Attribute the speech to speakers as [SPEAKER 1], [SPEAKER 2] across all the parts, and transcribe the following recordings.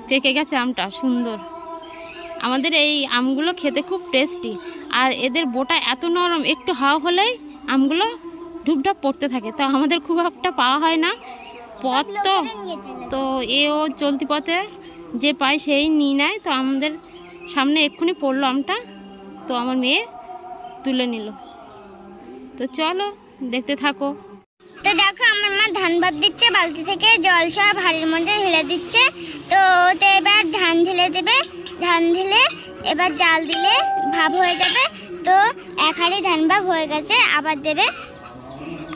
[SPEAKER 1] পেকে গেছে আমটা সুন্দর। আমাদের এই আমগুলো খেতে খুব টেস্টি, আর এদের বোটা এত নরম, একটু হাওয়া হলেই আমগুলো ঢুপঢাপ পড়তে থাকে। তো আমাদের খুব একটা পাওয়া হয় না, পথ তো এও চলতি পথে যে পায় সেই নিয়ে নেয়। তো আমাদের সামনে এক্ষুনি পড়লো আমটা, তো আমার মেয়ে তুলে নিল। তো চলো দেখতে থাকো।
[SPEAKER 2] তো দেখো আমার মা ধান ভাপ দিচ্ছে, বালতি থেকে জল সব হাঁড়ির মধ্যে ঢেলে দিচ্ছে। তো এবার ধান ঢেলে দেবে, ধান ঢেলে এবার জাল দিলে ভাপ হয়ে যাবে। তো এক হাঁড়ি ধান ভাপ হয়ে গেছে, আবার দেবে।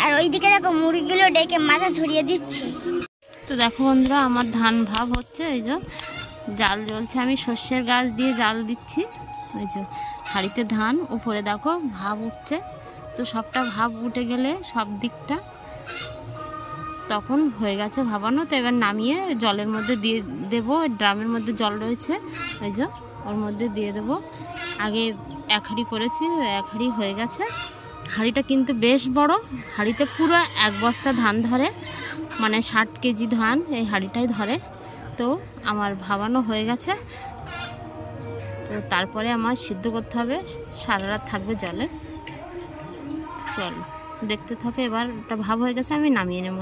[SPEAKER 2] আর ওইদিকে দেখো মুরগিগুলো ডেকে মাথা ধরিয়ে দিচ্ছে।
[SPEAKER 1] তো দেখো বন্ধুরা, আমার ধান ভাপ হচ্ছে, এই যে জাল জ্বলছে, আমি সর্ষের গাছ দিয়ে জাল দিচ্ছি। ওই যে হাঁড়িতে ধান, উপরে দেখো ভাপ উঠছে। তো সবটা ভাপ উঠে গেলে সব দিকটা তখন হয়ে গেছে ভাবানো। তো এবার নামিয়ে জলের মধ্যে দিয়ে দেবো, ড্রামের মধ্যে জল রয়েছে, ওই যে ওর মধ্যে দিয়ে দেবো। আগে এক হাঁড়ি করেছি, এক হাঁড়ি হয়ে গেছে। হাঁড়িটা কিন্তু বেশ বড়, হাঁড়িতে পুরো এক বস্তা ধান ধরে, মানে 60 কেজি ধান এই হাঁড়িটাই ধরে। তো আমার ভাবানো হয়ে গেছে। তো তারপরে আমার সিদ্ধ করতে হবে, সারা রাত থাকবে জলে। চলো দেখতে থাকো। এবার ওটা ভাব হয়ে গেছে, আমি নামিয়ে নেব।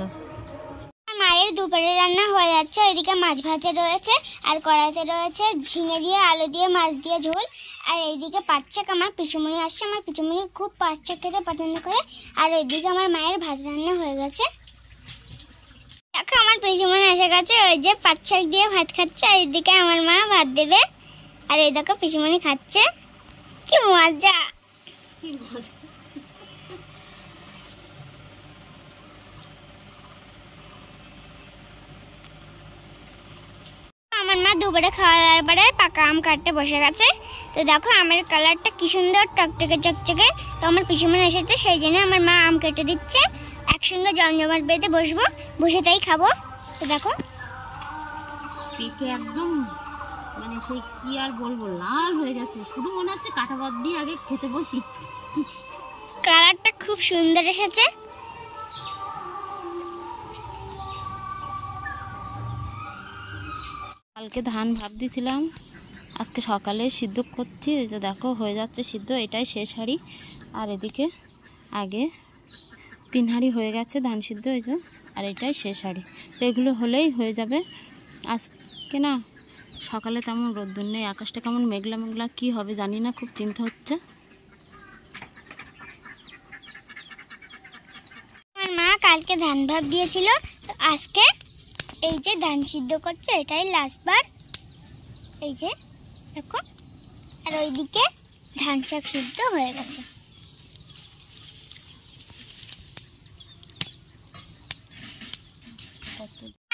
[SPEAKER 2] মায়ের দুপুরে রান্না হয়ে যাচ্ছে। ওইদিকে মাছ ভাজা রয়েছে, আর কড়াইতে রয়েছে ঝিঙে দিয়ে আলু দিয়ে মাছ দিয়ে ঝোল। আর এইদিকে পাট শাক, আমার পিসুমণি আসছে, আমার পিসুমণি খুব পাট শাক খেতে পছন্দ করে। আর ওইদিকে আমার মায়ের ভাত রান্না হয়ে গেছে। দেখো আমার পিসুমণি এসে গেছে, ওই যে পাট শাক দিয়ে ভাত খাচ্ছে। আর এইদিকে আমার মা ভাত দেবে, আর এই দেখো পিসুমণি খাচ্ছে। কি মজা! আমার মা দুপুরে খাওয়ার পরে পাকা আম কাটতে বসে গেছে। তো দেখো আমের কালারটা কি সুন্দর, টকটকে চকচকে। তো আমার পিসুমণি এসেছে, সেই জন্য আমার মা আম কেটে দিচ্ছে। একসঙ্গে জমজমাট বেঁধে বসবো, বসে তাই খাবো। তো দেখো
[SPEAKER 1] পেকে একদম মানে সেই কি আর বলবো, লাল হয়ে গেছে। শুধু মনে হচ্ছে কাঁটা বাদ দিয়ে আগে খেতে বসি।
[SPEAKER 2] কালারটা খুব সুন্দর এসেছে।
[SPEAKER 1] কালকে ধান ভাপ দিয়েছিলাম, আজকে সকালে সিদ্ধ করছি। এই যে দেখো হয়ে যাচ্ছে সিদ্ধ, এটাই শেষ হাঁড়ি। আর এদিকে আগে 3 হাঁড়ি হয়ে গেছে ধান সিদ্ধ, এই যে, আর এটাই শেষ হাঁড়ি। তো এগুলো হলেই হয়ে যাবে। আজকে না সকালে তেমন রোদ্দুর নেই, আকাশটা কেমন মেঘলা মেঘলা, কি হবে জানি না, খুব চিন্তা হচ্ছে।
[SPEAKER 2] আমার মা কালকে ধান ভাপ দিয়েছিল, আজকে এই যে ধান সিদ্ধ করছে, এটাই লাস্ট বার। এই যে দেখো, আর ওইদিকে ধান সব সিদ্ধ হয়ে গেছে।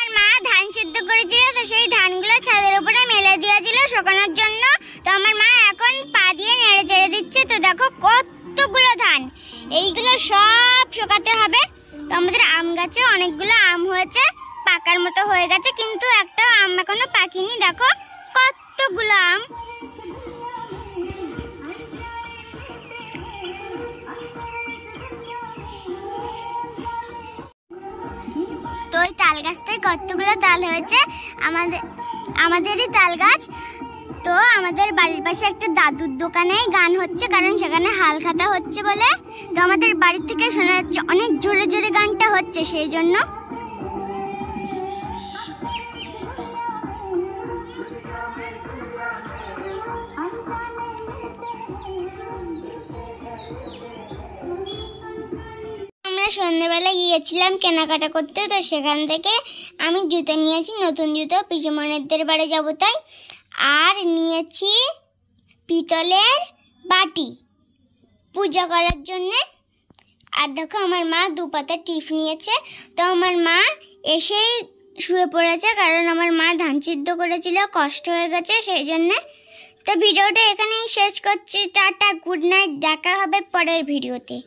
[SPEAKER 2] আর মা ধান সিদ্ধ করেছিল, তো সেই ধানগুলো ছাদের উপরে মেলে দিয়েছিল শুকানোর জন্য। তো আমার মা এখন পা দিয়ে নেড়ে চেড়ে দিচ্ছে। তো দেখো কতগুলো ধান, এইগুলো সব শুকাতে হবে। তো আমাদের আম গাছে অনেকগুলো আম হয়েছে, পাকার মতো হয়ে গেছে, কিন্তু একটা আম এখনো পাকিনি। দেখো কতগুলো আম। তো ওই তাল গাছটায় কতগুলো তাল হয়েছে, আমাদেরই তাল গাছ। তো আমাদের বাড়ির পাশে একটা দাদুর দোকানে গান হচ্ছে, কারণ সেখানে হাল খাতা হচ্ছে বলে। তো আমাদের বাড়ির থেকে শোনা যাচ্ছে অনেক জোরে জোরে গানটা হচ্ছে, সেই জন্য। আমরা সন্ধ্যেবেলা গিয়েছিলাম কেনাকাটা করতে। তো সেখান থেকে আমি জুতো নিয়েছি, নতুন জুতো, পিসুমণিদের বাড়ি যাবো তাই। আর নিয়েছি পিতলের বাটি পূজা করার জন্যে। আর দেখো আমার মা 2 পাতা টিপ নিয়েছে। তো আমার মা এসেই শুয়ে পড়েছে, কারণ আমার মা ধান সিদ্ধ করেছিল, কষ্ট হয়ে গেছে সেই জন্যে। তো ভিডিওটা এখানেই শেষ করছি। টাটা, গুড নাইট, দেখা হবে পরের ভিডিওতে।